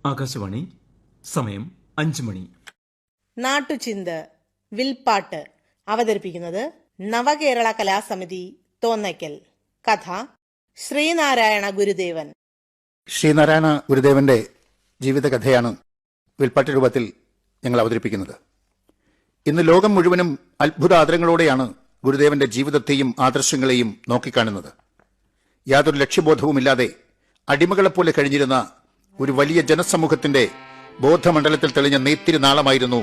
ആകാശവാണി. സമയം 5 മണി. നാട്ടുചിന്ത് വിൽപ്പാട്ട് അവതരിപ്പിക്കുന്നത് നവകേരള കലാസമിതി തോന്നയ്ക്കൽ. കഥ ശ്രീനാരായണ ഗുരുദേവൻ. ശ്രീനാരായണ ഗുരുദേവന്റെ ജീവിതകഥയാണ് വിൽപ്പാട്ട് രൂപത്തിൽ ഞങ്ങൾ അവതരിപ്പിക്കുന്നത്. ഇന്ന് ലോകം മുഴുവനും അത്ഭുത ആദരങ്ങളോടെയാണ് ഗുരുദേവന്റെ ജീവിതത്തെയും ആദർശങ്ങളെയും നോക്കിക്കാണുന്നത്. യാതൊരു ലക്ഷ്യബോധവുമില്ലാതെ അടിമകളെപ്പോലെ കഴിഞ്ഞിരുന്ന ഒരു വലിയ ജനസമൂഹത്തിന്റെ ബോധമണ്ഡലത്തിൽ തെളിഞ്ഞ നെയ്ത്തിരി നാളമായിരുന്നു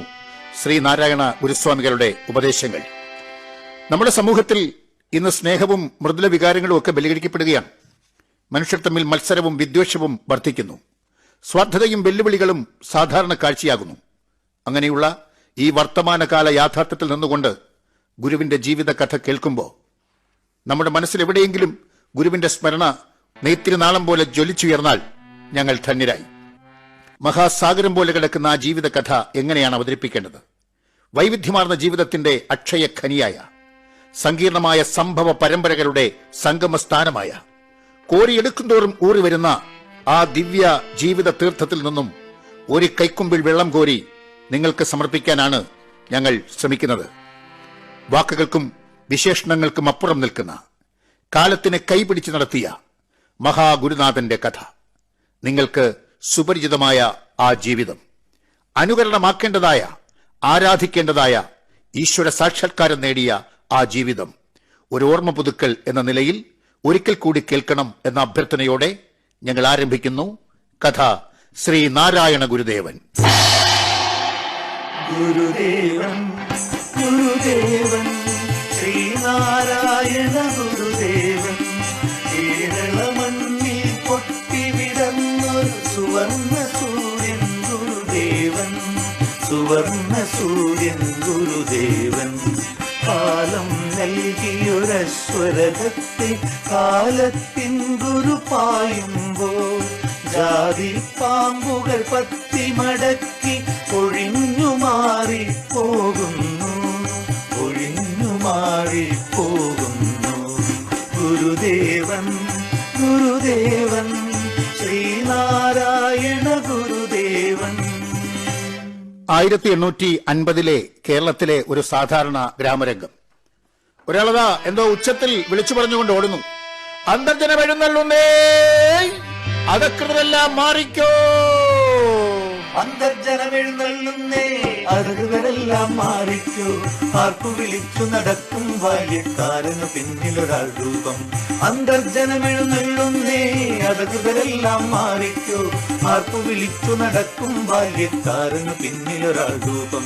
ശ്രീനാരായണ ഗുരുസ്വാമികളുടെ ഉപദേശങ്ങൾ. നമ്മുടെ സമൂഹത്തിൽ ഇന്ന് സ്നേഹവും മൃദുല വികാരങ്ങളും ഒക്കെ ബലികഴിക്കപ്പെടുകയാണ്. മനുഷ്യർ തമ്മിൽ മത്സരവും വിദ്വേഷവും വർദ്ധിക്കുന്നു. സ്വാർത്ഥതയും വെല്ലുവിളികളും സാധാരണ കാഴ്ചയാകുന്നു. അങ്ങനെയുള്ള ഈ വർത്തമാനകാല യാഥാർത്ഥ്യത്തിൽ നിന്നുകൊണ്ട് ഗുരുവിന്റെ ജീവിത കഥ കേൾക്കുമ്പോൾ നമ്മുടെ മനസ്സിൽ എവിടെയെങ്കിലും ഗുരുവിന്റെ സ്മരണ നെയ്ത്തിരി നാളം പോലെ ജ്വലിച്ചുയർന്നാൽ ഞങ്ങൾ ധന്യരായി. മഹാസാഗരം പോലെ കിടക്കുന്ന ആ ജീവിത കഥ എങ്ങനെയാണ് അവതരിപ്പിക്കേണ്ടത്? വൈവിധ്യമാർന്ന ജീവിതത്തിന്റെ അക്ഷയഖനിയായ, സങ്കീർണമായ സംഭവ പരമ്പരകളുടെ സംഗമസ്ഥാനമായ, കോരിയെടുക്കുന്തോറും ഊറി വരുന്ന ആ ദിവ്യ ജീവിത തീർത്ഥത്തിൽ നിന്നും ഒരു കൈക്കുമ്പിൽ വെള്ളം കോരി നിങ്ങൾക്ക് സമർപ്പിക്കാനാണ് ഞങ്ങൾ ശ്രമിക്കുന്നത്. വാക്കുകൾക്കും വിശേഷണങ്ങൾക്കും അപ്പുറം നിൽക്കുന്ന, കാലത്തിനെ കൈപിടിച്ച് നടത്തിയ മഹാഗുരുനാഥന്റെ കഥ, നിങ്ങൾക്ക് സുപരിചിതമായ ആ ജീവിതം, അനുകരണമാക്കേണ്ടതായ, ആരാധിക്കേണ്ടതായ, ഈശ്വര സാക്ഷാത്കാരം നേടിയ ആ ജീവിതം ഒരു ഓർമ്മ പുതുക്കൽ എന്ന നിലയിൽ ഒരിക്കൽ കൂടി കേൾക്കണം എന്ന അഭ്യർത്ഥനയോടെ ഞങ്ങൾ ആരംഭിക്കുന്നു കഥ ശ്രീനാരായണ ഗുരുദേവൻ. ഗുരുദേവൻ ഗുരുദേവൻ ശ്രീനാരായണ ഗുരുദേവൻ, കേരള മണ്ണിൽ പൊട്ടിവിടന്നൊരു സുവർണ സൂര്യൻ ഗുരുദേവൻ, സുവർണ സൂര്യൻ ഗുരുദേവൻ. കാലം നൽകിയൊരശ്വരത്തെ കാലത്തിൻ ഗുരു പായുമ്പോൾ ജാതി പാമ്പുകൾ പത്തി മടക്കി ഒഴിഞ്ഞു മാറി പോകുന്നു, ഒഴിഞ്ഞു മാറി പോകുന്നു. ഗുരുദേവൻ ഗുരുദേവൻ ശ്രീനാരായണ ഗുരുദേവൻ. 1850 കേരളത്തിലെ ഒരു സാധാരണ ഗ്രാമരംഗം. ഒരാളതാ എന്തോ ഉച്ചത്തിൽ വിളിച്ചു പറഞ്ഞുകൊണ്ട് ഓടുന്നു. അന്തർജനം എഴുന്നള്ളുന്നേ, അധകൃതരെല്ലാം മാറിക്കോ. അന്തർജനം എഴുന്നള്ളുന്നേ, അധകൃതരെല്ലാം മാറിക്കോ. ആർക്കു വിളിച്ചു നടക്കും ബാല്യക്കാരനു പിന്നിലൊരാൾ രൂപം. അന്തർജനം എഴുന്നള്ളുന്നേ, അധകൃതരെല്ലാം മാറിക്കോ. ആർക്കു വിളിച്ചു നടക്കും ബാല്യക്കാരനു പിന്നിലൊരാൾ രൂപം.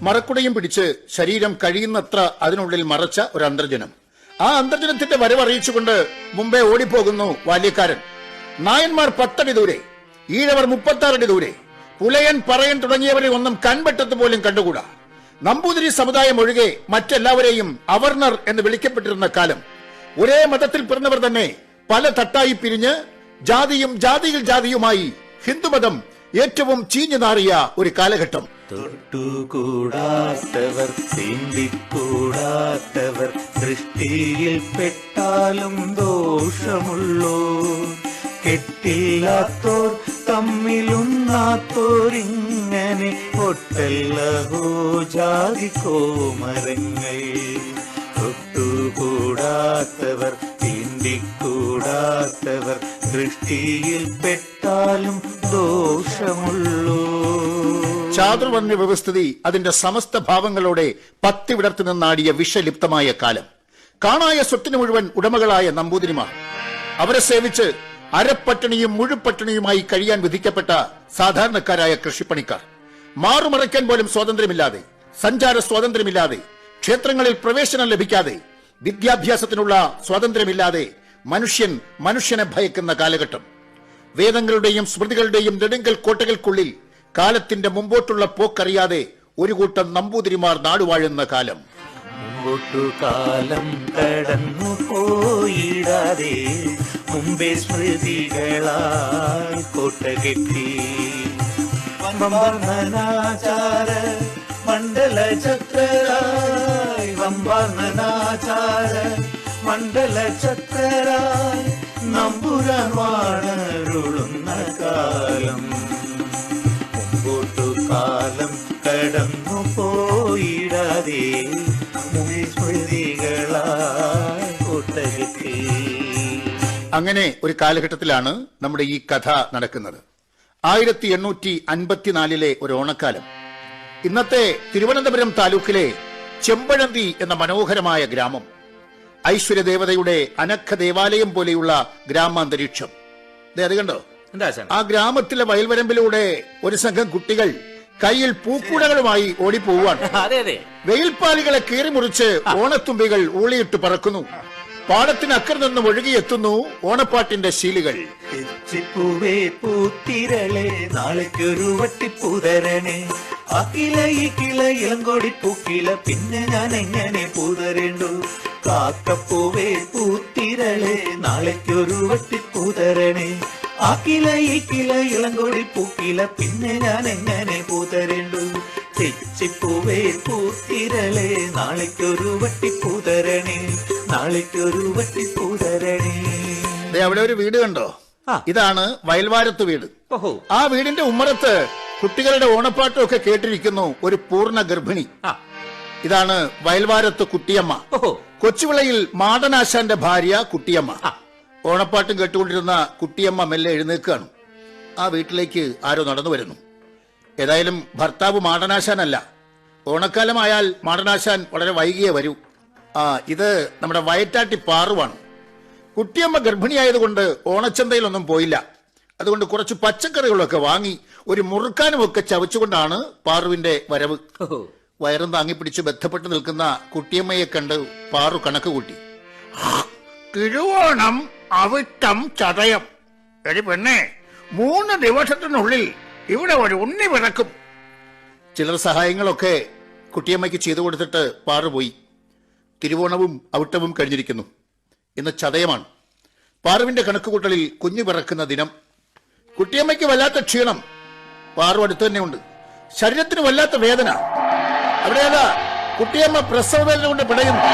മറക്കുടയും പിടിച്ച് ശരീരം കഴിയുന്നത്ര അതിനുള്ളിൽ മറച്ച ഒരു അന്തർജനം. ആ അന്തർജനത്തിന്റെ വരവറിയിച്ചുകൊണ്ട് മുമ്പേ ഓടിപ്പോകുന്നു ബാല്യക്കാരൻ. നായന്മാർ 10 അടി ദൂരെ, ഈഴവർ 36 അടി ദൂരെ, പുലയൻ പറയൻ തുടങ്ങിയവരെ ഒന്നും കൺവെട്ടത്ത് പോലും കണ്ടുകൂടാ. നമ്പൂതിരി സമുദായം ഒഴികെ മറ്റെല്ലാവരെയും അവർണർ എന്ന് വിളിക്കപ്പെട്ടിരുന്ന കാലം. ഒരേ മതത്തിൽ പിറന്നവർ തന്നെ പല തട്ടായി പിരിഞ്ഞ് ജാതിയും ജാതിയിൽ ജാതിയുമായി ഹിന്ദുമതം ഏറ്റവും ചീഞ്ഞു നാറിയ ഒരു കാലഘട്ടം. തൊട്ടുകൂടാത്തവർ, തീണ്ടിക്കൂടാത്തവർ, ദൃഷ്ടിയിൽ പെട്ടാലും ദോഷമുള്ളോ. കെട്ടില്ലാത്തോർ തമ്മിലുണ്ണാത്തോരിങ്ങനെ ഒട്ടല്ലഹോ ജാതി കോമരങ്ങൾ. തൊട്ടുകൂടാത്തവർ, തീണ്ടിക്കൂടാത്തവർ, ദൃഷ്ടിയിൽ പെട്ടാലും ദോഷമുള്ളൂ. ചാതുർവർണ്ണ വ്യവസ്ഥിതി അതിന്റെ സമസ്ത ഭാവങ്ങളോടെ പത്തി വിടർത്തി നിന്നാടിയ വിഷലിപ്തമായ കാലം. കാണായ സ്വത്തിന് മുഴുവൻ ഉടമകളായ നമ്പൂതിരിമാർ, അവരെ സേവിച്ച് അരപ്പട്ടിണിയും മുഴുപട്ടിണിയുമായി കഴിയാൻ വിധിക്കപ്പെട്ട സാധാരണക്കാരായ കൃഷിപ്പണിക്കാർ, മാറുമറയ്ക്കാൻ പോലും സ്വാതന്ത്ര്യമില്ലാതെ, സഞ്ചാര സ്വാതന്ത്ര്യമില്ലാതെ, ക്ഷേത്രങ്ങളിൽ പ്രവേശനം ലഭിക്കാതെ, വിദ്യാഭ്യാസത്തിനുള്ള സ്വാതന്ത്ര്യമില്ലാതെ മനുഷ്യനെ ഭയക്കുന്ന കാലഘട്ടം. വേദങ്ങളുടെയും സ്മൃതികളുടെയും നെടുങ്കൽ കോട്ടകൾക്കുള്ളിൽ കാലത്തിന്റെ മുമ്പോട്ടുള്ള പോക്കറിയാതെ ഒരു കൂട്ടം നമ്പൂതിരിമാർ നാടുവാഴുന്ന കാലം. മുമ്പോട്ടു കാലം കടന്നു പോയിടാതെ മുമ്പേ സ്മൃതികളാൽ കോട്ട കെട്ടി വമ്പർണനാചാര മണ്ഡല ചക്രായി, വമ്പർണനാചാര മണ്ഡല ചക്രായി നമ്പുരാൻ വാണരുളുന്ന കാലം. അങ്ങനെ ഒരു കാലഘട്ടത്തിലാണ് നമ്മുടെ ഈ കഥ നടക്കുന്നത്. 1854 ഒരു ഓണക്കാലം. ഇന്നത്തെ തിരുവനന്തപുരം താലൂക്കിലെ ചെമ്പഴന്തി എന്ന മനോഹരമായ ഗ്രാമം, ഐശ്വര്യദേവതയുടെ അനഘ ദേവാലയം പോലെയുള്ള ഗ്രാമാന്തരീക്ഷം. അത് കണ്ടോ? ആ ഗ്രാമത്തിലെ വയൽവരമ്പിലൂടെ ഒരു സംഘം കുട്ടികൾ കയ്യിൽ പൂക്കുടകളുമായി ഓടിപ്പോവാണ്. വെയിൽപ്പാലികളെ കീറിമുറിച്ച് ഓണത്തുമ്പികൾ ഊളിയിട്ട് പറക്കുന്നു. പാടത്തിനക്കർ നിന്നും ഒഴുകിയെത്തുന്നു ഓണപ്പാട്ടിന്റെ ശീലുകൾ. പൂവേ പൂത്തിരളെ നാളേക്കൊരു വട്ടിപ്പൂതരണേ, അക്കില ഈ കിള ഇളങ്കൊടി പൂക്കില, പിന്നെ ഞാൻ എങ്ങനെ പൂതരേണ്ടു. കാക്കപ്പൂവേ പൂത്തിരളെ നാളേക്കൊരു വട്ടിപ്പൂതരണേ, അക്കില ഈ കിള ഇളങ്കൊടി പൂക്കില, പിന്നെ ഞാൻ എങ്ങനെ പൂതരേണ്ടു. തെച്ചിപ്പൂവേ പൂത്തിരളെ നാളേക്കൊരു വട്ടിപ്പൂതരണേ, നാളേക്കൊരു വട്ടിപ്പൂതരണേ. അവിടെ ഒരു വീട് കണ്ടോ? ഇതാണ് വയൽവാരത്ത് വീട്. ആ വീടിന്റെ ഉമ്മറത്ത് കുട്ടികളുടെ ഓണപ്പാട്ടും ഒക്കെ കേട്ടിരിക്കുന്നു ഒരു പൂർണ്ണ ഗർഭിണി. ഇതാണ് വയൽവാരത്ത് കുട്ടിയമ്മ. കൊച്ചുവിളയിൽ മാടനാശാന്റെ ഭാര്യ കുട്ടിയമ്മ. ഓണപ്പാട്ടും കേട്ടുകൊണ്ടിരുന്ന കുട്ടിയമ്മ മെല്ലെ എഴുന്നേൽക്കുകയാണ്. ആ വീട്ടിലേക്ക് ആരോ നടന്നു വരുന്നു. ഏതായാലും ഭർത്താവ് മാടനാശാനല്ല. ഓണക്കാലമായാൽ മാടനാശാൻ വളരെ വൈകിയേ വരൂ. ഇത് നമ്മുടെ വയറ്റാട്ടി പാറുവാണ്. കുട്ടിയമ്മ ഗർഭിണിയായതുകൊണ്ട് ഓണച്ചന്തയിലൊന്നും പോയില്ല. അതുകൊണ്ട് കുറച്ച് പച്ചക്കറികളൊക്കെ വാങ്ങി ഒരു മുറുക്കാനുമൊക്കെ ചവച്ചുകൊണ്ടാണ് പാറുവിന്റെ വരവ്. വയറും താങ്ങിപ്പിടിച്ച് ബന്ധപ്പെട്ട് നിൽക്കുന്ന കുട്ടിയമ്മയെ കണ്ട് പാറു കണക്ക് കൂട്ടി. തിരുവോണം, അവിട്ടം, ചതയം. എടി പെണ്ണെ, 3 ദിവസത്തിനുള്ളിൽ ഇവിടെ ഒരു ഉണ്ണി പിറക്കും. ചിലർ സഹായങ്ങളൊക്കെ കുട്ടിയമ്മയ്ക്ക് ചെയ്തു കൊടുത്തിട്ട് പാറുപോയി. തിരുവോണവും അവിട്ടവും കഴിഞ്ഞിരിക്കുന്നു. ഇന്ന് ചതയമാണ്. പാറുവിന്റെ കണക്കുകൂട്ടലിൽ കുഞ്ഞു പിറക്കുന്ന ദിനം. കുട്ടിയമ്മയ്ക്ക് വല്ലാത്ത ക്ഷീണം. പാറു അടുത്ത് തന്നെ ഉണ്ട്. ശരീരത്തിന് വല്ലാത്ത വേദന. അവിടെയതാ കുട്ടിയമ്മ പ്രസവ വേദന കൊണ്ട് പിടയുന്നു.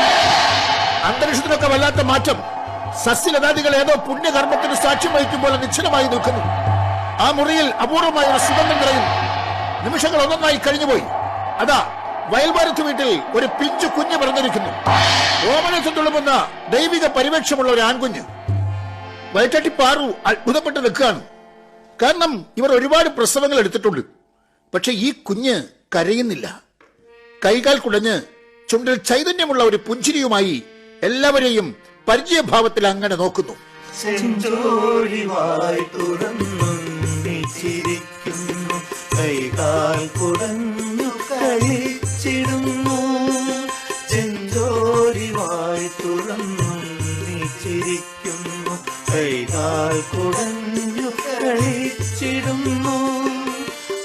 അന്തരീക്ഷത്തിനൊക്കെ വല്ലാത്ത മാറ്റം. സസ്യലതാദികൾ ഏതോ പുണ്യകർമ്മത്തിന് സാക്ഷ്യം വഹിക്കുമ്പോൾ നിശ്ചലമായി നിൽക്കുന്നു. ആ മുറിയിൽ അപൂർവമായ ഒരു സുഗന്ധം നിറയുന്നു. നിമിഷങ്ങൾ ഒന്നൊന്നായി കഴിഞ്ഞുപോയി. അതാ വയൽവാരത്ത് വീട്ടിൽ ഒരു പിഞ്ചു കുഞ്ഞ് പിറന്നിരിക്കുന്നു. ഓമനത്തിൽ തുളുമ്പുന്ന ദൈവിക പരിവേക്ഷമുള്ള ഒരു ആൺകുഞ്ഞ്. വയറ്റാട്ടി പാറു അത്ഭുതപ്പെട്ട് നിൽക്കുകയാണ്. കാരണം ഇവർ ഒരുപാട് പ്രസവങ്ങൾ എടുത്തിട്ടുണ്ട്. പക്ഷെ ഈ കുഞ്ഞ് കരയുന്നില്ല. കൈകാൽ കുടഞ്ഞ് ചുണ്ടിൽ ചൈതന്യമുള്ള ഒരു പുഞ്ചിരിയുമായി എല്ലാവരെയും പരിചയഭാവത്തിൽ അങ്ങനെ നോക്കുന്നു. കൈകാൽ കുടഞ്ഞു കളിച്ചിടുന്നു, ചെഞ്ചോരിവായി തുറന്നു ചിരിക്കുന്നു. കൈകാൽ കുടഞ്ഞു കളിച്ചിടുന്നു,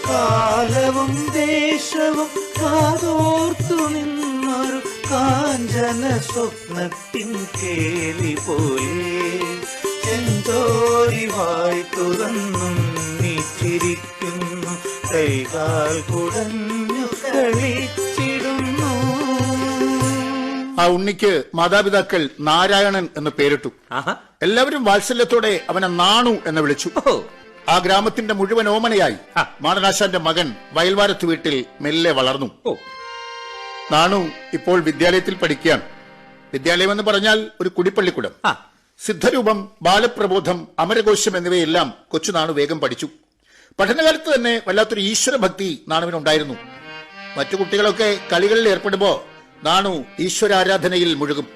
കാലവും ദേശവും കാതോർത്തു നിന്നൊരു കാഞ്ചന സ്വപ്നത്തിൻ കേളി പോലെ. ചെഞ്ചോരിവായി തുറന്നു ചിരിക്കുന്നു, കൈകാൽ കുടഞ്ഞു കളിച്ചിടുന്നു. ആ ഉണ്ണിക്ക് മാതാപിതാക്കൾ നാരായണൻ എന്ന് പേരിട്ടു. എല്ലാവരും വാത്സല്യത്തോടെ അവനെ നാണു എന്ന് വിളിച്ചു. ആ ഗ്രാമത്തിന്റെ മുഴുവൻ ഓമനയായി മാടനാശാന്റെ മകൻ വയൽവാരത്ത് വീട്ടിൽ മെല്ലെ വളർന്നു. നാണു ഇപ്പോൾ വിദ്യാലയത്തിൽ പഠിക്കുകയാണ്. വിദ്യാലയം എന്ന് പറഞ്ഞാൽ ഒരു കുടിപ്പള്ളിക്കുടം. സിദ്ധരൂപം, ബാലപ്രബോധം, അമരകോശം എന്നിവയെല്ലാം കൊച്ചു നാണു വേഗം പഠിച്ചു. പഠനകാലത്ത് തന്നെ വല്ലാത്തൊരു ഈശ്വരഭക്തി നാണുവിനുണ്ടായിരുന്നു. മറ്റു കുട്ടികളൊക്കെ കളികളിൽ ഏർപ്പെടുമ്പോ നാണു ഈശ്വരാരാധനയിൽ മുഴുകും.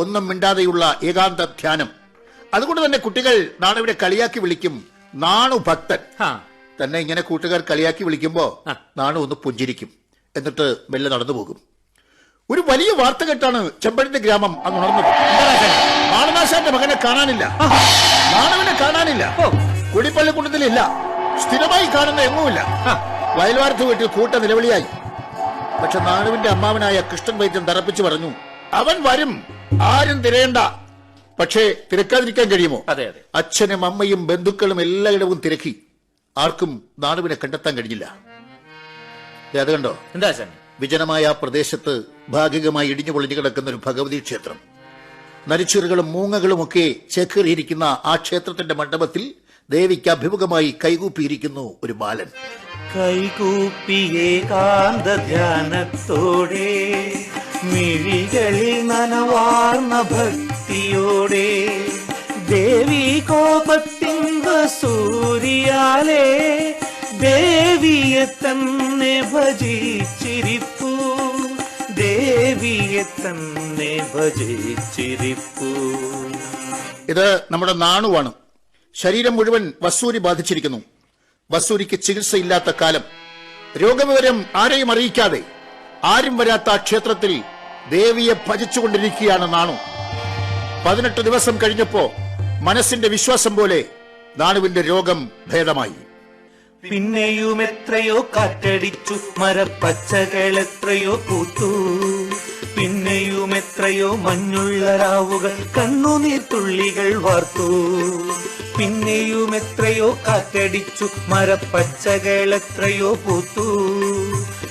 ഒന്നും മിണ്ടാതെയുള്ള ഏകാന്ത ധ്യാനം. അതുകൊണ്ട് തന്നെ കുട്ടികൾ നാണുവിനെ കളിയാക്കി വിളിക്കും നാണു ഭക്തൻ. തന്നെ ഇങ്ങനെ കൂട്ടുകാർ കളിയാക്കി വിളിക്കുമ്പോ നാണു ഒന്ന് പുഞ്ചിരിക്കും. എന്നിട്ട് മെല്ലെ നടന്നു പോകും. ഒരു വലിയ വാർത്ത കേട്ടാണ് ചെമ്പഴന്തി ഗ്രാമം അങ്ങ് ഉണർന്നത്. മാടനാശാന്റെ മകനെ കാണാനില്ല. നാണുവിനെ കാണാനില്ല. കുടിപ്പള്ളിക്കുണ്ടത്തിലില്ല. സ്ഥിരമായി കാണുന്ന എങ്ങുമില്ല. വയൽവാരത്ത് വീട്ടിൽ കൂട്ട നിലവിളിയായി. പക്ഷെ നാണുവിന്റെ അമ്മാവനായ കൃഷ്ണൻ വൈദ്യൻ തറപ്പിച്ചു പറഞ്ഞു, അവൻ വരും, ആരും തിരയണ്ട. പക്ഷേ തിരക്കാതിരിക്കാൻ കഴിയുമോ? അച്ഛനും അമ്മയും ബന്ധുക്കളും എല്ലായിടവും തിരക്കി. ആർക്കും നാണുവിനെ കണ്ടെത്താൻ കഴിഞ്ഞില്ല. അത് കണ്ടോ? വിജനമായ ആ പ്രദേശത്ത് ഭാഗികമായി ഇടിഞ്ഞു പൊളിഞ്ഞു കിടക്കുന്ന ഒരു ഭഗവതി ക്ഷേത്രം. നരിച്ചീറുകളും മൂങ്ങകളും ഒക്കെ ചേക്കേറിയിരിക്കുന്ന ആ ക്ഷേത്രത്തിന്റെ മണ്ഡപത്തിൽ ദേവിക്ക് അഭിമുഖമായി കൈകൂപ്പിയിരിക്കുന്നു ഒരു ബാലൻ. കൈകൂപ്പിയേ കാന്ത ധ്യാനത്തോടെ, മിഴികളിൽ നനവാർന്ന ഭക്തിയോടെ, ദേവി കോപത്തിൻ സൂര്യാലേ ദേവിയെ തന്നെ ഭജിച്ചിരിപ്പൂ, ദേവിയെ തന്നെ ഭജിച്ചിരിപ്പൂ. ഇത് നമ്മുടെ നാണുവാണ്. ശരീരം മുഴുവൻ വസൂരി ബാധിച്ചിരിക്കുന്നു. വസൂരിക്ക് ചികിത്സയില്ലാത്ത കാലം. രോഗവിവരം ആരെയും അറിയിക്കാതെ ആരും വരാത്ത ആ ക്ഷേത്രത്തിൽ ദേവിയെ ഭജിച്ചുകൊണ്ടിരിക്കുകയാണ് നാണു. 18 ദിവസം കഴിഞ്ഞപ്പോ മനസ്സിന്റെ വിശ്വാസം പോലെ നാണുവിന്റെ രോഗം ഭേദമായി. പിന്നെയും എത്രയോ കാറ്റടിച്ചു, മരപ്പച്ചകൾ എത്രയോ പൂത്തു, പിന്നെയും എത്രയോ മഞ്ഞുള്ള രാവുകൾ കണ്ണുനീർ തുള്ളികൾ വാർത്തു. പിന്നെയും എത്രയോ കാറ്റടിച്ചു, മരപ്പച്ചകൾ എത്രയോ പൂത്തു,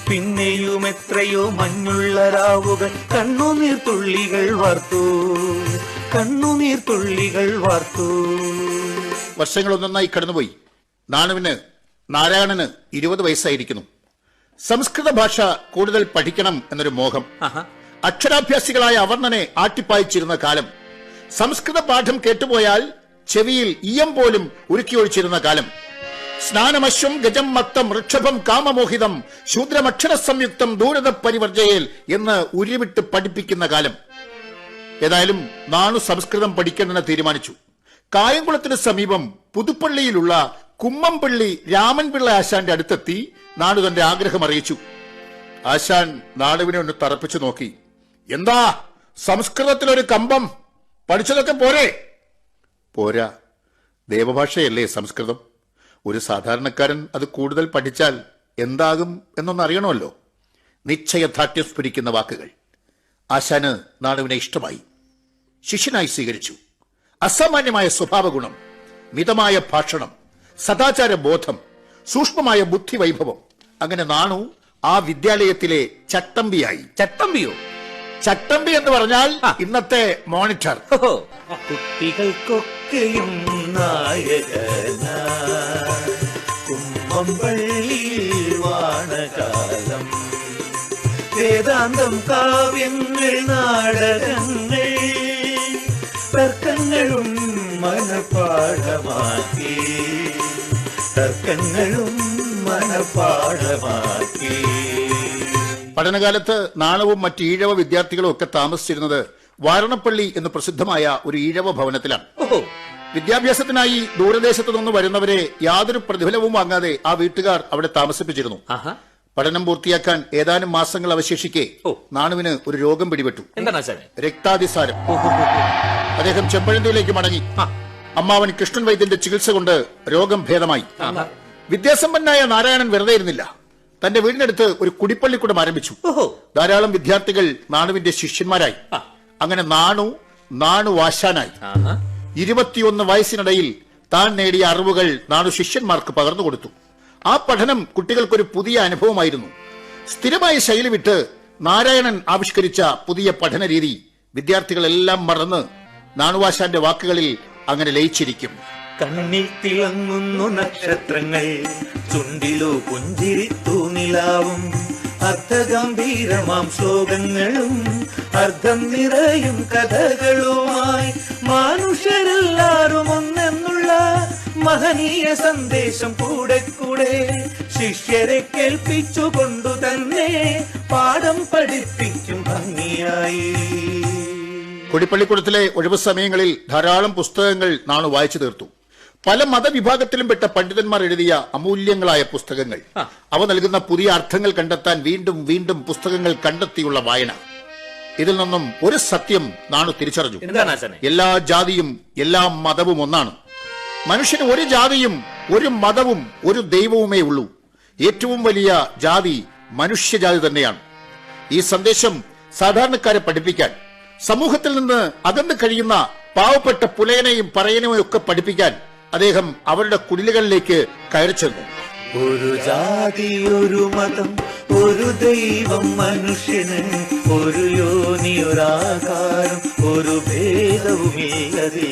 പിന്നെയും എത്രയോ മഞ്ഞുള്ള രാവുകൾ കണ്ണുനീർ തുള്ളികൾ വാർത്തു, കണ്ണുനീർ തുള്ളികൾ വാർത്തു. വർഷങ്ങൾ ഒന്നൊന്നായി കടന്നുപോയി. നാണുവിന് നാരായണന് 20 വയസ്സായിരിക്കുന്നു. സംസ്കൃത ഭാഷ കൂടുതൽ പഠിക്കണം എന്നൊരു മോഹം. അക്ഷരാഭ്യാസികളായ അവർണ്ണനെ ആട്ടിപ്പായിച്ചിരുന്ന കാലം. സംസ്കൃത പാഠം കേട്ടുപോയാൽ ചെവിയിൽ ഈയം പോലും ഉരുക്കിയൊഴിച്ചിരുന്ന കാലം. സ്നാനമശ്വം ഗജം മത്തം ഋക്ഷഭം കാമമോഹിതം ശൂദ്രമക്ഷര സംയുക്തം ദൂരത പരിവർജയേൽ എന്ന് ഉരുവിട്ട് പഠിപ്പിക്കുന്ന കാലം. ഏതായാലും നാണു സംസ്കൃതം പഠിക്കണമെന്ന് തീരുമാനിച്ചു. കായംകുളത്തിന് സമീപം പുതുപ്പള്ളിയിലുള്ള കുമ്മംപള്ളി രാമൻപിള്ള ആശാന്റെ അടുത്തെത്തി നാണു തന്റെ ആഗ്രഹം അറിയിച്ചു. ആശാൻ നാണുവിനെ ഒന്ന് തറപ്പിച്ചു നോക്കി. എന്താ സംസ്കൃതത്തിലൊരു കമ്പം? പഠിച്ചതൊക്കെ പോരെ? പോരാ, ദേവഭാഷയല്ലേ സംസ്കൃതം. ഒരു സാധാരണക്കാരൻ അത് കൂടുതൽ പഠിച്ചാൽ എന്താകും എന്നൊന്നറിയണമല്ലോ. നിശ്ചയദാർഢ്യം സ്ഫുരിക്കുന്ന വാക്കുകൾ. ആശാന് നാണുവിനെ ഇഷ്ടമായി. ശിഷ്യനായി സ്വീകരിച്ചു. അസാമാന്യമായ സ്വഭാവ ഗുണം, മിതമായ ഭാഷണം, സദാചാര ബോധം, സൂക്ഷ്മമായ ബുദ്ധി വൈഭവം. അങ്ങനെ നാണു ആ വിദ്യാലയത്തിലെ ചട്ടമ്പിയായി. ചട്ടമ്പിയോ? ചട്ടമ്പി എന്ന് പറഞ്ഞാൽ ഇന്നത്തെ മോണിറ്റർ. കുട്ടികൾക്കൊക്കെയും നായകന കുമ്മംപള്ളിയിൽ വാണകാലം, വേദാന്തം കാവ്യങ്ങൾ നാടകങ്ങൾ തർക്കങ്ങളും മനപാഠമാക്കി, തർക്കങ്ങളും മനപാഠമാക്കി. പഠനകാലത്ത് നാണവും മറ്റ് ഈഴവ വിദ്യാർത്ഥികളും ഒക്കെ താമസിച്ചിരുന്നത് വാരണപ്പള്ളി എന്ന് പ്രസിദ്ധമായ ഒരു ഈഴവ ഭവനത്തിലാണ്. വിദ്യാഭ്യാസത്തിനായി ദൂരദേശത്തു നിന്ന് വരുന്നവരെ യാതൊരു പ്രതിഫലവും വാങ്ങാതെ ആ വീട്ടുകാർ അവിടെ താമസിപ്പിച്ചിരുന്നു. പഠനം പൂർത്തിയാക്കാൻ ഏതാനും മാസങ്ങൾ അവശേഷിക്കെ നാണുവിന് ഒരു രോഗം പിടിപെട്ടു. രക്താതിസാരം. അദ്ദേഹം ചെമ്പഴന്തിയിലേക്ക് മടങ്ങി. അമ്മാവൻ കൃഷ്ണൻ വൈദ്യന്റെ ചികിത്സ കൊണ്ട് രോഗം ഭേദമായി. വിദ്യാസമ്പന്നായ നാരായണൻ വെറുതെ ഇരുന്നില്ല. തന്റെ വീടിനടുത്ത് ഒരു കുടിപ്പള്ളിക്കൂടം ആരംഭിച്ചു. ധാരാളം വിദ്യാർത്ഥികൾ നാണുവിന്റെ ശിഷ്യന്മാരായി. അങ്ങനെ നാണു ആശാനായി. 21 വയസ്സിനിടയിൽ താൻ നേടിയ അറിവുകൾ നാണു ശിഷ്യന്മാർക്ക് പകർന്നു കൊടുത്തു. ആ പഠനം കുട്ടികൾക്കൊരു പുതിയ അനുഭവമായിരുന്നു. സ്ഥിരമായ ശൈലി വിട്ട് നാരായണൻ ആവിഷ്കരിച്ച പുതിയ പഠന രീതി വിദ്യാർത്ഥികളെല്ലാം മറന്ന് നാണുവാശാന്റെ വാക്കുകളിൽ അങ്ങനെ ലയിച്ചിരിക്കും. കണ്ണിൽ തിളങ്ങുന്നു നക്ഷത്രങ്ങൾ, ചുണ്ടിലോ പുഞ്ചിരി തൂനിലാവും, അർത്ഥഗംഭീരമാം ശ്ലോകങ്ങളും അർത്ഥം നിറയും കഥകളുമായി മനുഷ്യരെല്ലാരും ഒന്നെന്നുള്ള മഹനീയ സന്ദേശം കൂടെ കൂടെ ശിഷ്യരെ കേൾപ്പിച്ചുകൊണ്ടു തന്നെ പാഠം പഠിപ്പിക്കും ഭംഗിയായി. കുടിപ്പള്ളിക്കൂടത്തിലെ ഒഴിവു സമയങ്ങളിൽ ധാരാളം പുസ്തകങ്ങൾ നാണു വായിച്ചു തീർത്തു. പല മതവിഭാഗത്തിലും പെട്ട പണ്ഡിതന്മാർ എഴുതിയ അമൂല്യങ്ങളായ പുസ്തകങ്ങൾ. അവ നൽകുന്ന പുതിയ അർത്ഥങ്ങൾ കണ്ടെത്താൻ വീണ്ടും വീണ്ടും പുസ്തകങ്ങൾ കണ്ടെത്തിയുള്ള വായന. ഇതിൽ നിന്നും ഒരു സത്യം നാണു തിരിച്ചറിഞ്ഞു. എല്ലാ ജാതിയും എല്ലാ മതവും ഒന്നാണ്. മനുഷ്യന് ഒരു ജാതിയും ഒരു മതവും ഒരു ദൈവവുമേ ഉള്ളൂ. ഏറ്റവും വലിയ ജാതി മനുഷ്യജാതി തന്നെയാണ്. ഈ സന്ദേശം സാധാരണക്കാരെ പഠിപ്പിക്കാൻ, സമൂഹത്തിൽ നിന്ന് അകന്നു കഴിയുന്ന പാവപ്പെട്ട പുലയനെയും പറയനെയും ഒക്കെ പഠിപ്പിക്കാൻ അദ്ദേഹം അവരുടെ കുടിലുകളിലേക്ക് കയറി ചെന്നു. ഒരു ജാതി, ഒരു മതം, ഒരു ദൈവം, മനുഷ്യന് ഒരു യോനി, ഒരാകാരം, ഒരു ഭേദവുമില്ലതേ.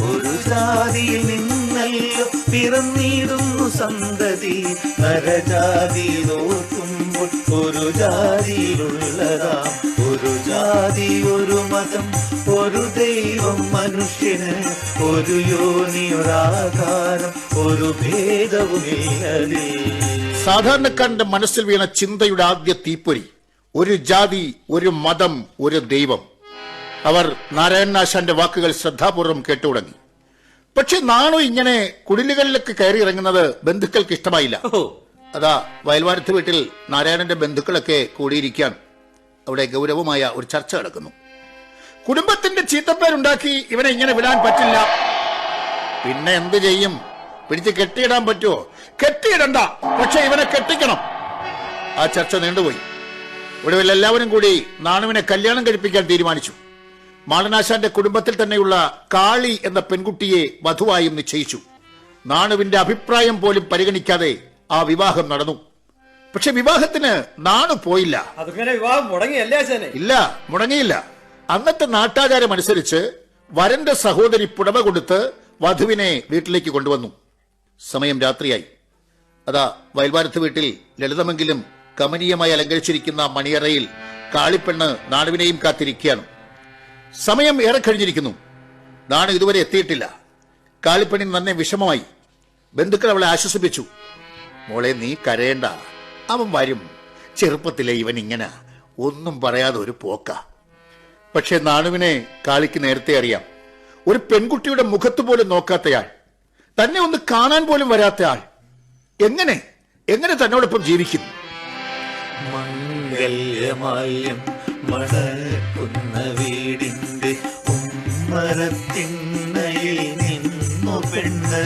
ഒരു ജാതിയിൽ നിന്നല്ലോ പിറന്നിടുന്നു സന്തതി. നരജാതി നോക്കുമ്പോൾ ഒരു ജാതിയിലുള്ളതാം ഒരു ജാതി, ഒരു മതം, ഒരു ദൈവം മനുഷ്യന്, ഒരു യോനിയൊരാകാരം, ഒരു ഭേദവുമില്ലതേ. സാധാരണക്കാരന്റെ മനസ്സിൽ വീണ ചിന്തയുടെ ആദ്യ തീപ്പൊരി, ഒരു ജാതി, ഒരു മതം, ഒരു ദൈവം. അവർ നാരായണനാശാന്റെ വാക്കുകൾ ശ്രദ്ധാപൂർവം കേട്ടു തുടങ്ങി. പക്ഷെ നാണു ഇങ്ങനെ കുടിലുകളിലേക്ക് കയറി ഇറങ്ങുന്നത് ബന്ധുക്കൾക്ക് ഇഷ്ടമായില്ല. അതാ വയൽവാരത്ത് വീട്ടിൽ നാരായണന്റെ ബന്ധുക്കളൊക്കെ കൂടിയിരിക്കാൻ അവിടെ ഗൗരവമായ ഒരു ചർച്ച നടക്കുന്നു. കുടുംബത്തിന്റെ ചീത്തപ്പേരുണ്ടാക്കി ഇവനെ ഇങ്ങനെ വിടാൻ പറ്റില്ല. പിന്നെ എന്ത് ചെയ്യും? പിടിച്ച് കെട്ടിയിടാൻ പറ്റുമോ? കെട്ടിയിടണ്ട, പക്ഷെ ഇവനെ കെട്ടിക്കണം. ആ ചർച്ച നീണ്ടുപോയി. ഒടുവിൽ എല്ലാവരും കൂടി നാണുവിനെ കല്യാണം കഴിപ്പിക്കാൻ തീരുമാനിച്ചു. മാളനാശാന്റെ കുടുംബത്തിൽ തന്നെയുള്ള കാളി എന്ന പെൺകുട്ടിയെ വധുവായും നിശ്ചയിച്ചു. നാണുവിന്റെ അഭിപ്രായം പോലും പരിഗണിക്കാതെ ആ വിവാഹം നടന്നു. പക്ഷെ വിവാഹത്തിന് നാണു പോയില്ല. ഇല്ല, മുടങ്ങിയില്ല. അന്നത്തെ നാട്ടാചാരം അനുസരിച്ച് വരന്റെ സഹോദരി പുടവ കൊടുത്ത് വധുവിനെ വീട്ടിലേക്ക് കൊണ്ടുവന്നു. സമയം രാത്രിയായി. അതാ വയൽവാരത്ത് വീട്ടിൽ ലളിതമെങ്കിലും കമനീയമായി അലങ്കരിച്ചിരിക്കുന്ന മണിയറയിൽ കാളിപ്പെണ്ണ് നാണുവിനെയും കാത്തിരിക്കുകയാണ്. സമയം ഏറെ കഴിഞ്ഞിരിക്കുന്നു. നാണു ഇതുവരെ എത്തിയിട്ടില്ല. കാളിപ്പെണ്ണിന് നന്നെ വിഷമമായി. ബന്ധുക്കൾ അവളെ ആശ്വസിപ്പിച്ചു. മോളെ, നീ കരയേണ്ട, അവൻ വരും. ചെറുപ്പത്തിലെ ഇവൻ ഇങ്ങനെ ഒന്നും പറയാതെ ഒരു പോക്ക. പക്ഷെ നാണുവിനെ കാളിക്ക് നേരത്തെ അറിയാം. ഒരു പെൺകുട്ടിയുടെ മുഖത്ത് പോലും നോക്കാത്തയാൾ, തന്നെ ഒന്ന് കാണാൻ പോലും വരാത്തയാൾ എങ്ങനെ എങ്ങനെ തന്നോടൊപ്പം ജീവിക്കും? മംഗല്യമാല്യം മണക്കുന്ന വീടിന്റെ ഉമ്മരത്തിണ്ണയിൽ നിന്നു പെണ്ണ്,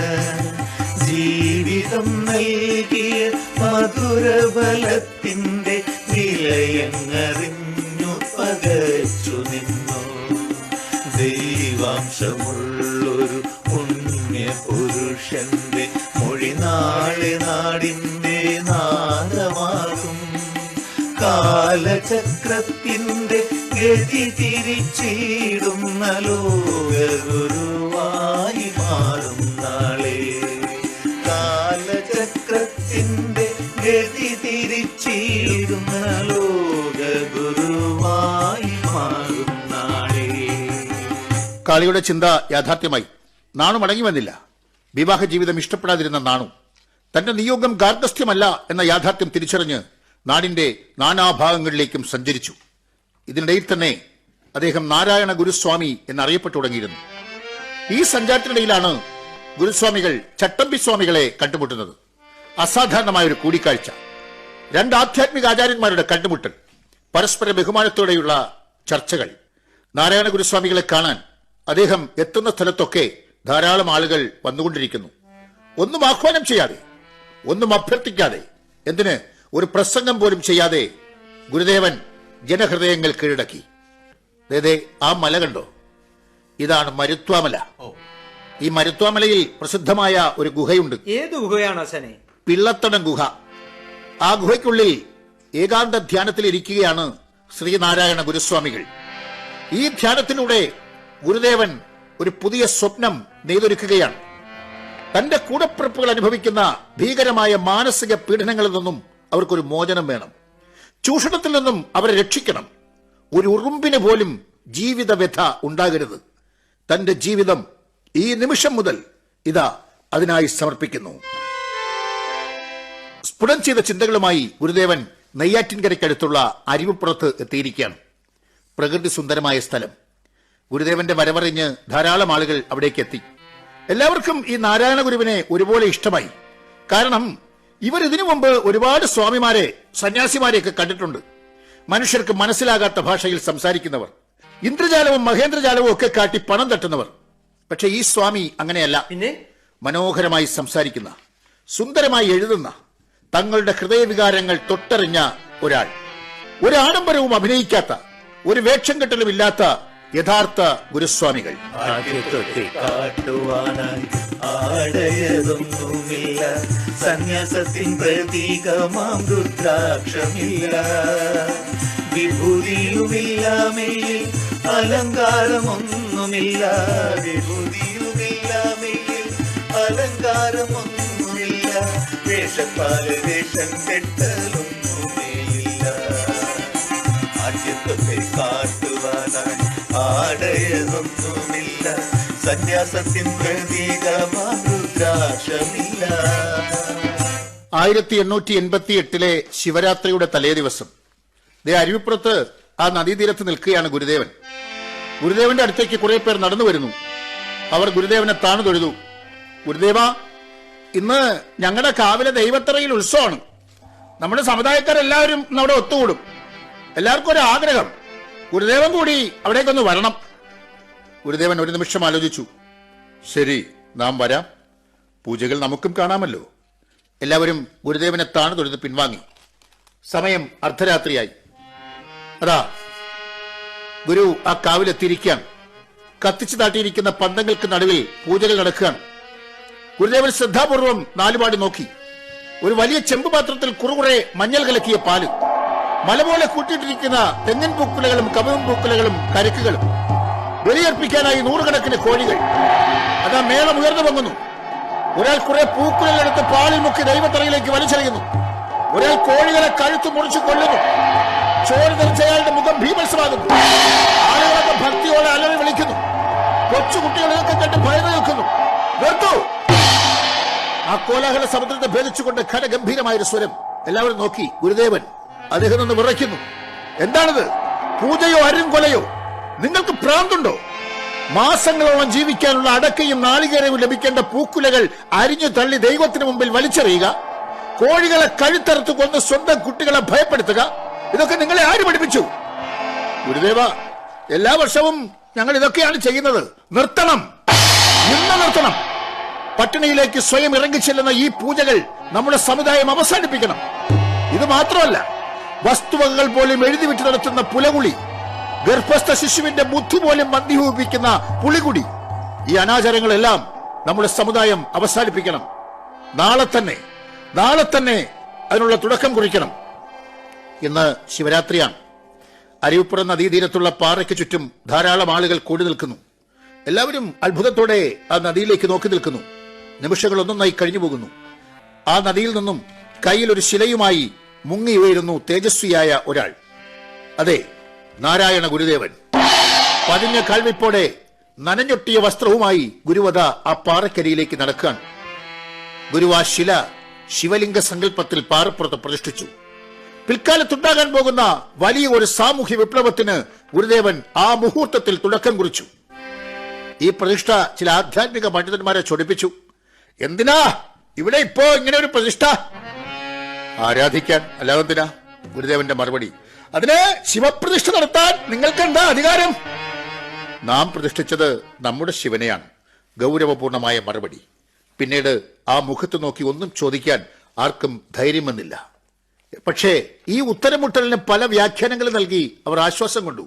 ജീവിതം നൽകിയ മധുരബലത്തിന്റെ വിലയങ്ങറിഞ്ഞു പകച്ചു നിന്നു. ദൈവാംശമുള്ളൊരു പുണ്യ പുരുഷന്റെ മൊഴി നാളെ നാടിന്റെ നാദമാകും. കാലചക്രത്തിന്റെ ഗതി തിരിച്ചിടുന്ന ലോകഗുരുവായി മാറും നാളെ. കാലചക്രത്തിന്റെ ഗതി തിരിച്ചിടുന്ന ലോകഗുരുവായി മാറും നാളെ. കാളിയുടെ ചിന്ത യാഥാർത്ഥ്യമായി. നാണു മടങ്ങി വന്നില്ല. വിവാഹ ജീവിതം ഇഷ്ടപ്പെടാതിരുന്ന നാണു തന്റെ നിയോഗം ഗാർഹസ്ഥ്യമല്ല എന്ന യാഥാർത്ഥ്യം തിരിച്ചറിഞ്ഞ് നാടിന്റെ നാനാഭാഗങ്ങളിലേക്കും സഞ്ചരിച്ചു. ഇതിനിടയിൽ തന്നെ അദ്ദേഹം നാരായണ ഗുരുസ്വാമി എന്നറിയപ്പെട്ടു തുടങ്ങിയിരുന്നു. ഈ സഞ്ചാരത്തിനിടയിലാണ് ഗുരുസ്വാമികൾ ചട്ടമ്പി സ്വാമികളെ കണ്ടുമുട്ടുന്നത്. അസാധാരണമായ ഒരു കൂടിക്കാഴ്ച. രണ്ട് ആധ്യാത്മിക ആചാര്യന്മാരുടെ കണ്ടുമുട്ടൽ, പരസ്പര ബഹുമാനത്തോടെയുള്ള ചർച്ചകൾ. നാരായണ ഗുരുസ്വാമികളെ കാണാൻ അദ്ദേഹം എത്തുന്ന സ്ഥലത്തൊക്കെ ധാരാളം ആളുകൾ വന്നുകൊണ്ടിരിക്കുന്നു. ഒന്നും ആഹ്വാനം ചെയ്യാതെ, ഒന്നും അഭ്യർത്ഥിക്കാതെ, എന്തിന് ഒരു പ്രസംഗം പോലും ചെയ്യാതെ ഗുരുദേവൻ ജനഹൃദയങ്ങൾ കീഴടക്കി. ആ മല കണ്ടോ? ഇതാണ് മരുത്വാമല. ഈ മരുത്വാമലയിൽ പ്രസിദ്ധമായ ഒരു ഗുഹയുണ്ട്. ഏത് ഗുഹയാണ് അച്ഛനെ? പിള്ളത്തടം ഗുഹ. ആ ഗുഹയ്ക്കുള്ളിൽ ഏകാന്ത ധ്യാനത്തിൽ ഇരിക്കുകയാണ് ശ്രീനാരായണ ഗുരുസ്വാമികൾ. ഈ ധ്യാനത്തിലൂടെ ഗുരുദേവൻ ഒരു പുതിയ സ്വപ്നം നെയ്തൊരുക്കുകയാണ്. തന്റെ കൂടപ്പിറപ്പുകൾ അനുഭവിക്കുന്ന ഭീകരമായ മാനസിക പീഡനങ്ങളിൽ നിന്നും അവർക്കൊരു മോചനം വേണം. ചൂഷണത്തിൽ നിന്നും അവരെ രക്ഷിക്കണം. ഒരു ഉറുമ്പിന് പോലും ജീവിത വ്യഥ ഉണ്ടാകരുത്. തന്റെ ജീവിതം ഈ നിമിഷം മുതൽ ഇതാ അതിനായി സമർപ്പിക്കുന്നു. സ്ഫുടം ചെയ്ത ചിന്തകളുമായി ഗുരുദേവൻ നെയ്യാറ്റിൻകരയ്ക്കടുത്തുള്ള അരുവിപ്പുറത്ത് എത്തിയിരിക്കുകയാണ്. പ്രകൃതി സുന്ദരമായ സ്ഥലം. ഗുരുദേവന്റെ വരവറിഞ്ഞ് ധാരാളം ആളുകൾ അവിടേക്ക് എത്തി. എല്ലാവർക്കും ഈ നാരായണ ഗുരുവിനെ ഒരുപോലെ ഇഷ്ടമായി. കാരണം ഇവർ ഇതിനു മുമ്പ് ഒരുപാട് സ്വാമിമാരെ, സന്യാസിമാരെയൊക്കെ കണ്ടിട്ടുണ്ട്. മനുഷ്യർക്ക് മനസ്സിലാകാത്ത ഭാഷയിൽ സംസാരിക്കുന്നവർ, ഇന്ദ്രജാലവും മഹേന്ദ്രജാലവും ഒക്കെ കാട്ടി പണം തട്ടുന്നവർ. പക്ഷെ ഈ സ്വാമി അങ്ങനെയല്ല. പിന്നെ മനോഹരമായി സംസാരിക്കുന്ന, സുന്ദരമായി എഴുതുന്ന, തങ്ങളുടെ ഹൃദയവികാരങ്ങൾ തൊട്ടറിഞ്ഞ ഒരാൾ. ഒരു ആഡംബരവും അഭിനയിക്കാത്ത, ഒരു വേഷം കെട്ടലും ഇല്ലാത്ത യഥാർത്ഥ ഗുരുസ്വാമികൾ. കാട്ടുവാനായി ആടയതൊന്നുമില്ല, സന്യാസത്തിൻ പ്രതീകമാം രുദ്രാക്ഷമില്ല, വിഭൂതിയുമില്ല, മേൽ അലങ്കാരമൊന്നുമില്ല, വിഭൂതിയുമില്ല, മേൽ അലങ്കാരമൊന്നുമില്ല, വേഷപ്പാല് വേഷം കെട്ടലൊന്നുമേയില്ല. ആദ്യത്വത്തെ കാട്ടുവാനായി ആടയതൊന്നുമില്ല, സന്യാസത്തിൻ പ്രതീകമാം രുദ്രാക്ഷമില്ല. 1888 ശിവരാത്രിയുടെ തലേ ദിവസം അരുവിപ്പുറത്ത് ആ നദീതീരത്ത് നിൽക്കുകയാണ് ഗുരുദേവൻ. ഗുരുദേവന്റെ അടുത്തേക്ക് കുറെ പേർ നടന്നു വരുന്നു. അവർ ഗുരുദേവനെ താണു തൊഴുതു. ഗുരുദേവ, ഇന്ന് ഞങ്ങളുടെ കാവിലെ ദൈവത്തറയിൽ ഉത്സവമാണ്. നമ്മുടെ സമുദായക്കാരെല്ലാവരും ഇന്ന് അവിടെ ഒത്തുകൂടും. എല്ലാവർക്കും ഒരു ആഗ്രഹം, ഗുരുദേവൻ കൂടി അവിടേക്കൊന്ന് വരണം. ഗുരുദേവൻ ഒരു നിമിഷം ആലോചിച്ചു. ശരി, നാം വരാം. പൂജകൾ നമുക്കും കാണാമല്ലോ. എല്ലാവരും ഗുരുദേവനെ താണു തൊഴുത് പിൻവാങ്ങി. സമയം അർദ്ധരാത്രിയായി. അതാ ഗുരു ആ കാവിലെത്തിയിരിക്കുകയാണ്. കത്തിച്ചു താട്ടിയിരിക്കുന്ന പന്തങ്ങൾക്ക് നടുവിൽ പൂജകൾ നടക്കുകയാണ്. ഗുരുദേവൻ ശ്രദ്ധാപൂർവം നാലുപാടി നോക്കി. ഒരു വലിയ ചെമ്പ് പാത്രത്തിൽ കുറുകുറെ മഞ്ഞൾ കലക്കിയ പാല്, മല പോലെ കൂട്ടിയിട്ടിരിക്കുന്ന തെങ്ങിൻ പൂക്കുലകളും കമുകും പൂക്കുലകളും കരുക്കുകളും, ബലിയർപ്പിക്കാനായി നൂറുകണക്കിന് കോഴികൾ. അതാ മേളം ഉയർന്നു പൊങ്ങുന്നു. ഒരാൾ കുറെ പൂക്കുലകളെടുത്ത് പാലിൽ മുക്കി ദൈവത്തറയിലേക്ക് വലിച്ചെറിയുന്നു. ഒരാൾ കോഴികളെ കഴുത്ത് മുറിച്ചു കൊല്ലുന്നു. ചോര തെറിച്ചയാളുടെ മുഖം ഭീമത്സമാകുന്നു. ആളുകളൊക്കെ ഭക്തിയോടെ അലറി വിളിക്കുന്നു. കൊച്ചുകുട്ടികളെയൊക്കെ കണ്ട് ഭയന്ന് നിൽക്കുന്നു. നിർത്തൂ! ആ കോലാഹല സമുദ്രത്തെ ഭേദിച്ചുകൊണ്ട് ഘനഗംഭീരമായൊരു സ്വരം. എല്ലാവരും നോക്കി. ഗുരുദേവൻ അദ്ദേഹം നിന്ന് വിറയ്ക്കുന്നു. എന്താണിത്? പൂജയോ അരുംകൊലയോ? നിങ്ങൾക്ക് ഭ്രാന്തുണ്ടോ? മാസങ്ങളോളം ജീവിക്കാനുള്ള അടക്കയും നാളികേരവും ലഭിക്കേണ്ട പൂക്കുലകൾ അരിഞ്ഞു തള്ളി ദൈവത്തിന് മുമ്പിൽ വലിച്ചെറിയുക, കോഴികളെ കഴുത്തറുത്ത് കൊന്ന് സ്വന്തം കുട്ടികളെ ഭയപ്പെടുത്തുക, ഇതൊക്കെ നിങ്ങളെ ആര് പഠിപ്പിച്ചു? ഗുരുദേവ, എല്ലാ വർഷവും ഞങ്ങൾ ഇതൊക്കെയാണ് ചെയ്യുന്നത്. നിർത്തണം, ഇന്ന് നിർത്തണം. പട്ടിണിയിലേക്ക് സ്വയം ഇറങ്ങിച്ചെല്ലുന്ന ഈ പൂജകൾ നമ്മുടെ സമുദായം അവസാനിപ്പിക്കണം. ഇത് മാത്രമല്ല, വസ്തുവകകൾ പോലും എഴുതി വിറ്റ് നടത്തുന്ന പുലകുളി, ഗർഭസ്ഥ ശിശുവിന്റെ ബുദ്ധി പോലും മന്ദിഹൂപിക്കുന്ന പുളികുടി, ഈ അനാചാരങ്ങളെല്ലാം നമ്മുടെ സമുദായം അവസാനിപ്പിക്കണം. നാളെ തന്നെ അതിനുള്ള തുടക്കം കുറിക്കണം. ഇന്ന് ശിവരാത്രിയാണ്. അരുവിപ്പുറം നദീതീരത്തുള്ള പാറയ്ക്ക് ചുറ്റും ധാരാളം ആളുകൾ കൂടി നിൽക്കുന്നു. എല്ലാവരും അത്ഭുതത്തോടെ ആ നദിയിലേക്ക് നോക്കി നിൽക്കുന്നു. നിമിഷങ്ങൾ ഒന്നൊന്നായി കഴിഞ്ഞു പോകുന്നു. ആ നദിയിൽ നിന്നും കയ്യിൽ ഒരു ശിലയുമായി മുങ്ങി ഉയരുന്നു തേജസ്വിയായ ഒരാൾ. അതെ, നാരായണ ഗുരുദേവൻ. പതിഞ്ഞ കാൽവെപ്പോടെ നനഞ്ഞൊട്ടിയ വസ്ത്രവുമായി ഗുരുവത ആ പാറക്കരിയിലേക്ക് നടക്കുകയാണ്. ഗുരു ആ ശില ശിവലിംഗ സങ്കല്പത്തിൽ പാറപ്പുറത്ത് പ്രതിഷ്ഠിച്ചു. പിൽക്കാലത്തുണ്ടാകാൻ പോകുന്ന വലിയ ഒരു സാമൂഹ്യ വിപ്ലവത്തിന് ഗുരുദേവൻ ആ മുഹൂർത്തത്തിൽ തുടക്കം കുറിച്ചു. ഈ പ്രതിഷ്ഠ ചില ആധ്യാത്മിക പണ്ഡിതന്മാരെ ചൊടിപ്പിച്ചു. എന്തിനാ ഇവിടെ ഇപ്പോ ഇങ്ങനെ ഒരു പ്രതിഷ്ഠ? ആരാധിക്കാൻ, അല്ലാതെന്തിനാ? ഗുരുദേവന്റെ മറുപടി, അതിന് ശിവപ്രതിഷ്ഠ നടത്താൻ നിങ്ങൾക്ക് എന്താ അധികാരം? നാം പ്രതിഷ്ഠിച്ചത് നമ്മുടെ ശിവനെയാണ്. ഗൗരവപൂർണമായ മറുപടി. പിന്നീട് ആ മുഖത്ത് നോക്കി ഒന്നും ചോദിക്കാൻ ആർക്കും ധൈര്യം വന്നില്ല. പക്ഷേ ഈ ഉത്തരമുട്ടലിന് പല വ്യാഖ്യാനങ്ങൾ നൽകി അവർ ആശ്വാസം കൊണ്ടു.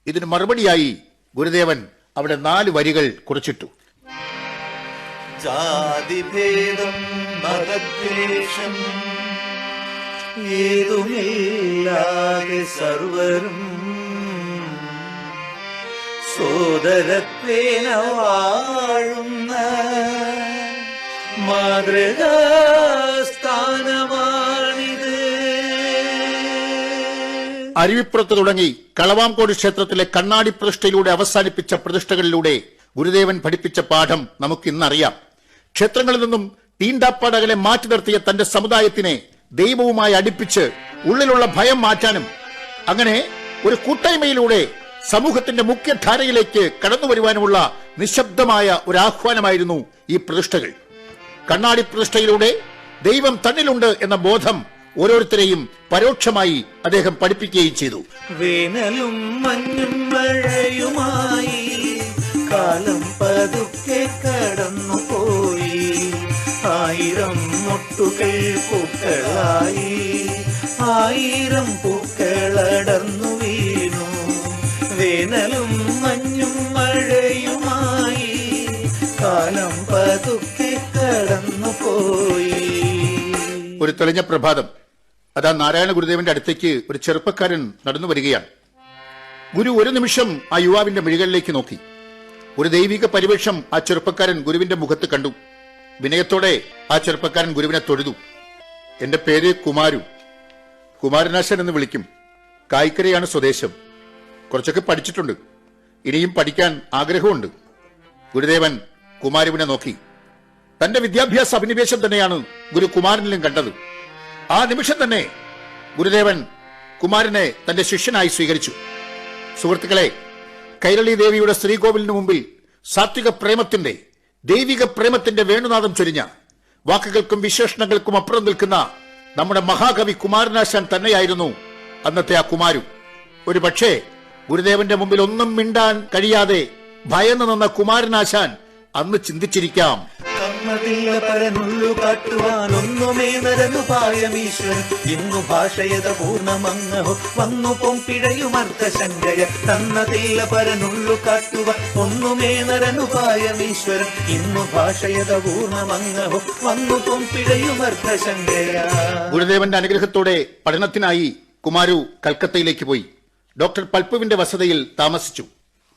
ഇതിന് മറുപടിയായി ഗുരുദേവൻ അവിടെ 4 വരികൾ കുറിച്ചിട്ടു. ജാതിഭേദം മതദ്വേഷം ഏതുമില്ലാതെ സർവരും സോദരത്വേന വാഴുന്ന മാതൃകാസ്ഥാനമാണിത്. അരുവിപ്പുറത്ത് തുടങ്ങി കളവാംകോട് ക്ഷേത്രത്തിലെ കണ്ണാടി പ്രതിഷ്ഠയിലൂടെ അവസാനിപ്പിച്ച പ്രതിഷ്ഠകളിലൂടെ ഗുരുദേവൻ പഠിപ്പിച്ച പാഠം നമുക്ക് ഇന്നറിയാം. ക്ഷേത്രങ്ങളിൽ നിന്നും തീണ്ടാപ്പാടകളെ മാറ്റി നിർത്തിയ തന്റെ സമുദായത്തിനെ ദൈവവുമായി അടുപ്പിച്ച് ഉള്ളിലുള്ള ഭയം മാറ്റാനും അങ്ങനെ ഒരു കൂട്ടായ്മയിലൂടെ സമൂഹത്തിന്റെ മുഖ്യധാരയിലേക്ക് കടന്നു വരുവാനുമുള്ള നിശബ്ദമായ ഒരു ആഹ്വാനമായിരുന്നു ഈ പ്രതിഷ്ഠകൾ. കണ്ണാടി പ്രതിഷ്ഠയിലൂടെ ദൈവം തന്നിലുണ്ട് എന്ന ബോധം ഓരോരുത്തരെയും പരോക്ഷമായി അദ്ദേഹം പഠിപ്പിക്കുകയും ചെയ്തു. വേനലും മഞ്ഞും മഴയുമായി കാലം പതുക്കെ കടന്നു പോയി. 1000 മൊട്ടുകൾ പൂക്കളായി 1000 പൂക്കളടർന്നു വീണു. വേനലും മഞ്ഞും മഴയുമായി കാലം പതുക്കെ കടന്നു പോയി. ഒരു തെളിഞ്ഞ പ്രഭാതം. അതാ നാരായണ ഗുരുദേവന്റെ അടുത്തേക്ക് ഒരു ചെറുപ്പക്കാരൻ നടന്നു വരികയാണ്. ഗുരു ഒരു നിമിഷം ആ യുവാവിന്റെ മിഴികളിലേക്ക് നോക്കി. ഒരു ദൈവിക പരിവേഷം ആ ചെറുപ്പക്കാരൻ ഗുരുവിന്റെ മുഖത്ത് കണ്ടു. വിനയത്തോടെ ആ ചെറുപ്പക്കാരൻ ഗുരുവിനെ തൊഴുതു. എന്റെ പേര് കുമാരനാശൻ എന്ന് വിളിക്കും. കായ്ക്കരയാണ് സ്വദേശം. കുറച്ചൊക്കെ പഠിച്ചിട്ടുണ്ട്. ഇനിയും പഠിക്കാൻ ആഗ്രഹമുണ്ട്. ഗുരുദേവൻ കുമാരുവിനെ നോക്കി. തന്റെ വിദ്യാഭ്യാസ അഭിനിവേശം തന്നെയാണ് ഗുരു കുമാരനിലും കണ്ടത്. ആ നിമിഷം തന്നെ ഗുരുദേവൻ കുമാരനെ തന്റെ ശിഷ്യനായി സ്വീകരിച്ചു. സുഹൃത്തുക്കളെ, കൈരളി ദേവിയുടെ ശ്രീകോവിലിന് മുമ്പിൽ സാത്വിക പ്രേമത്തിന്റെ, ദൈവിക പ്രേമത്തിന്റെ വേണുനാദം ചൊരിഞ്ഞ, വാക്കുകൾക്കും വിശേഷണങ്ങൾക്കും അപ്പുറം നിൽക്കുന്ന നമ്മുടെ മഹാകവി കുമാരനാശാൻ തന്നെയായിരുന്നു അന്നത്തെ ആ കുമാരു. ഒരു പക്ഷേ ഗുരുദേവന്റെ മുമ്പിൽ ഒന്നും മിണ്ടാൻ കഴിയാതെ ഭയന്നു നിന്ന കുമാരനാശാൻ അന്ന് ചിന്തിച്ചിരിക്കാം, കമ്മതില്ല പരനുള്ളു കാട്ടുവാൻ ഒന്നുമേ നരനുപായമീശ്വരൻ ഇന്നു ഭാഷയത പൂർണ്ണമങ്ങഹോ വന്നു പൊമ്പിഴയുമർത്ഥശങ്കയ തന്നതില്ല പരനുള്ളു കാട്ടുവാൻ ഒന്നുമേ നരനുപായമീശ്വരൻ ഇന്നു ഭാഷയത പൂർണ്ണമങ്ങഹോ വന്നു പൊമ്പിഴയുമർത്ഥശങ്കയ. ഗുരുദേവന്റെ അനുഗ്രഹത്തോടെ പഠനത്തിനായി കുമാരു കൽക്കത്തയിലേക്ക് പോയി. ഡോക്ടർ പൽപ്പുവിന്റെ വസതിയിൽ താമസിച്ചു.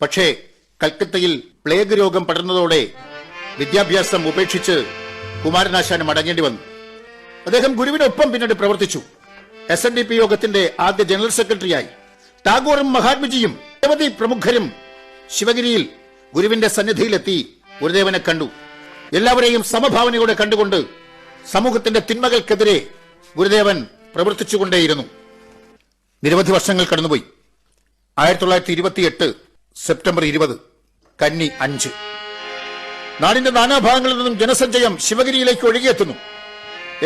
പക്ഷേ കൽക്കത്തയിൽ പ്ലേഗ് രോഗം പടർന്നതോടെ വിദ്യാഭ്യാസം ഉപേക്ഷിച്ച് കുമാരനാശാന് മടങ്ങേണ്ടി വന്നു. അദ്ദേഹം ഗുരുവിനൊപ്പം പിന്നീട് പ്രവർത്തിച്ചു. SNDP യോഗത്തിന്റെ ആദ്യ ജനറൽ സെക്രട്ടറിയായി. ടാഗോറും മഹാത്മജിയും നിരവധി പ്രമുഖരും ശിവഗിരിയിൽ ഗുരുവിന്റെ സന്നിധിയിലെത്തി ഗുരുദേവനെ കണ്ടു. എല്ലാവരെയും സമഭാവനയോടെ കണ്ടുകൊണ്ട് സമൂഹത്തിന്റെ തിന്മകൾക്കെതിരെ ഗുരുദേവൻ പ്രവർത്തിച്ചുകൊണ്ടേയിരുന്നു. നിരവധി വർഷങ്ങൾ കടന്നുപോയി. 1928 സെപ്റ്റംബർ 20 കന്നി 5. നാടിന്റെ നാനാഭാഗങ്ങളിൽ നിന്നും ജനസഞ്ചയം ശിവഗിരിയിലേക്ക് ഒഴുകിയെത്തുന്നു.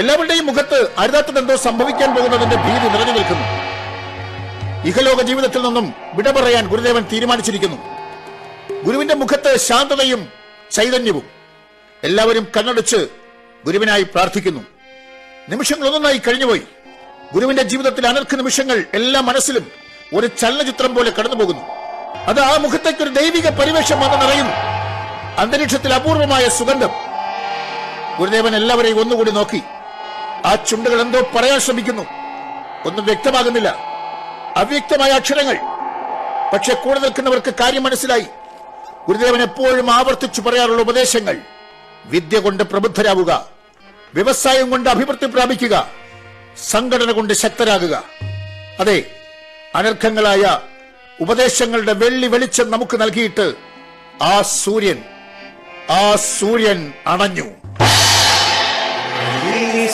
എല്ലാവരുടെയും മുഖത്ത് അരുതാത്തതെന്തോ സംഭവിക്കാൻ പോകുന്നതിന്റെ ഭീതി നിറഞ്ഞു നിൽക്കുന്നു. ഇഹലോക ജീവിതത്തിൽ നിന്നും വിട പറയാൻ ഗുരുദേവൻ തീരുമാനിച്ചിരിക്കുന്നു. ഗുരുവിന്റെ മുഖത്ത് ശാന്തതയും ചൈതന്യവും. എല്ലാവരും കണ്ണടച്ച് ഗുരുവിനായി പ്രാർത്ഥിക്കുന്നു. നിമിഷങ്ങൾ ഒന്നൊന്നായി കഴിഞ്ഞുപോയി. ഗുരുവിന്റെ ജീവിതത്തിലെ അനർഘ നിമിഷങ്ങൾ എല്ലാ മനസ്സിലും ഒരു ചലനചിത്രം പോലെ കടന്നുപോകുന്നു. അത് ആ മുഖത്തേക്ക് ഒരു ദൈവിക പരിവേഷം വന്ന് നിറയുന്നു. അന്തരീക്ഷത്തിൽ അപൂർവമായ സുഗന്ധം. ഗുരുദേവൻ എല്ലാവരെയും ഒന്നുകൂടി നോക്കി. ആ ചുണ്ടുകൾ എന്തോ പറയാൻ ശ്രമിക്കുന്നു. ഒന്നും വ്യക്തമാകുന്നില്ല. അവ്യക്തമായ അക്ഷരങ്ങൾ. പക്ഷെ കൂടെ നിൽക്കുന്നവർക്ക് കാര്യം മനസ്സിലായി. ഗുരുദേവൻ എപ്പോഴും ആവർത്തിച്ചു പറയാറുള്ള ഉപദേശങ്ങൾ: വിദ്യ കൊണ്ട് പ്രബുദ്ധരാവുക, വ്യവസായം കൊണ്ട് അഭിവൃദ്ധി പ്രാപിക്കുക, സംഘടന കൊണ്ട് ശക്തരാകുക. അതെ, അനർഘങ്ങളായ ഉപദേശങ്ങളുടെ വെള്ളി വെളിച്ചം നമുക്ക് നൽകിയിട്ട് ആ സൂര്യൻ അണഞ്ഞു.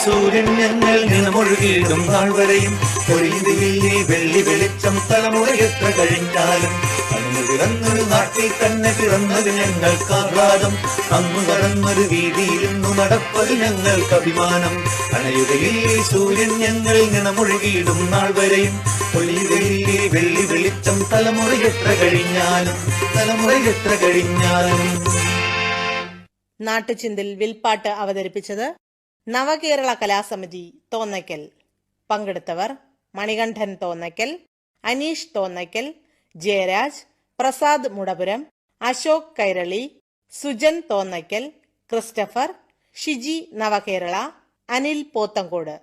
സൂര്യൻ ഞങ്ങൾ നിണമൊഴുകിയിടും നാൾ വരെയും പൊഴിന്തില്ലേ വെള്ളി വെളിച്ചം തലമുറയെത്ര കഴിഞ്ഞാലും അന്ന് പിറന്നൊരു നാട്ടിൽ തന്നെ പിറന്നത് ഞങ്ങൾക്ക് ആഹ്ലാദം. അന്ന് കടന്നൊരു വീതിയിരുന്നു നടപ്പത് ഞങ്ങൾക്ക് അഭിമാനം. അണയുകയില്ലേ സൂര്യൻ ഞങ്ങൾ നിണമൊഴുകിയിടും നാൾ വരെയും പൊഴിന്തില്ലേ വെള്ളി വെളിച്ചം തലമുറയെത്ര കഴിഞ്ഞാലും. നാട്ടുചിന്തിൽ വിൽപ്പാട്ട് അവതരിപ്പിച്ചത് നവകേരള കലാസമിതി തോന്നയ്ക്കൽ. പങ്കെടുത്തവർ മണികണ്ഠൻ തോന്നയ്ക്കൽ, അനീഷ് തോന്നയ്ക്കൽ, ജയരാജ്, പ്രസാദ് മുടപുരം, അശോക് കൈരളി, സുജൻ തോന്നയ്ക്കൽ, ക്രിസ്റ്റഫർ, ഷിജി നവകേരള, അനിൽ പോത്തങ്കോട്.